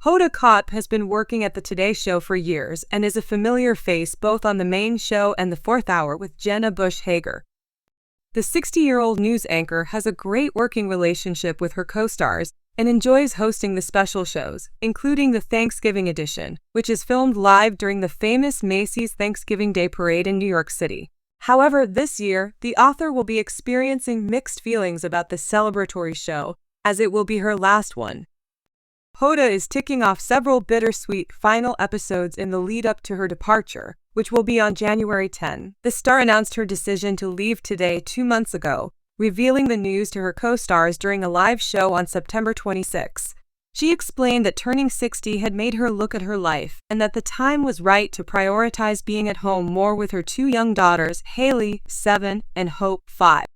Hoda Kotb has been working at the Today Show for years and is a familiar face both on the main show and the fourth hour with Jenna Bush Hager. The 60-year-old news anchor has a great working relationship with her co-stars and enjoys hosting the special shows, including the Thanksgiving edition, which is filmed live during the famous Macy's Thanksgiving Day Parade in New York City. However, this year, the author will be experiencing mixed feelings about the celebratory show, as it will be her last one. Hoda is ticking off several bittersweet final episodes in the lead-up to her departure, which will be on January 10. The star announced her decision to leave Today 2 months ago, revealing the news to her co-stars during a live show on September 26. She explained that turning 60 had made her look at her life and that the time was right to prioritize being at home more with her 2 young daughters, Haley, 7, and Hope, 5.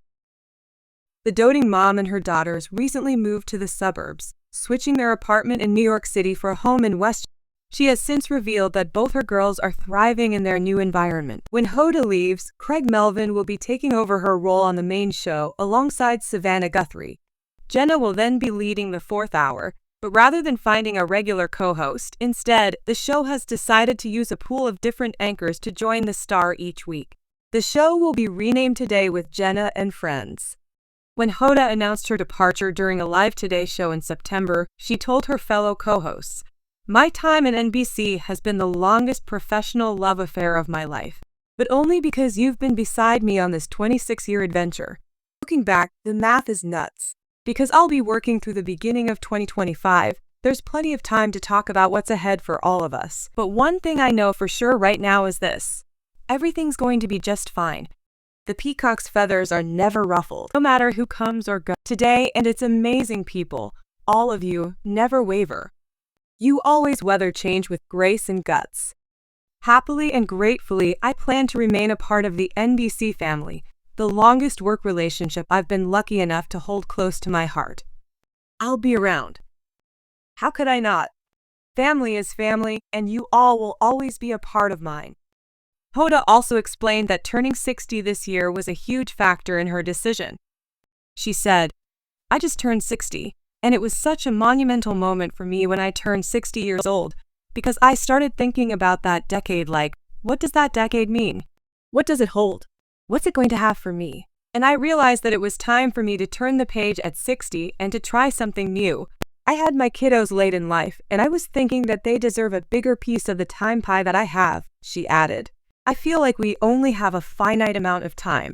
The doting mom and her daughters recently moved to the suburbs, switching their apartment in New York City for a home in West. She has since revealed that both her girls are thriving in their new environment. When Hoda leaves, Craig Melvin will be taking over her role on the main show alongside Savannah Guthrie. Jenna will then be leading the fourth hour, but rather than finding a regular co-host, instead, the show has decided to use a pool of different anchors to join the star each week. The show will be renamed Today with Jenna and Friends. When Hoda announced her departure during a live Today show in September, she told her fellow co-hosts, "My time at NBC has been the longest professional love affair of my life, but only because you've been beside me on this 26-year adventure. Looking back, the math is nuts. Because I'll be working through the beginning of 2025, there's plenty of time to talk about what's ahead for all of us. But one thing I know for sure right now is this: everything's going to be just fine. The peacock's feathers are never ruffled, no matter who comes or goes. Today and its amazing people, all of you, never waver. You always weather change with grace and guts. Happily and gratefully, I plan to remain a part of the NBC family, the longest work relationship I've been lucky enough to hold close to my heart. I'll be around. How could I not? Family is family, and you all will always be a part of mine." Hoda also explained that turning 60 this year was a huge factor in her decision. She said, "I just turned 60, and it was such a monumental moment for me when I turned 60 years old, because I started thinking about that decade like, what does that decade mean? What does it hold? What's it going to have for me? And I realized that it was time for me to turn the page at 60 and to try something new. I had my kiddos late in life, and I was thinking that they deserve a bigger piece of the time pie that I have," she added. "I feel like we only have a finite amount of time,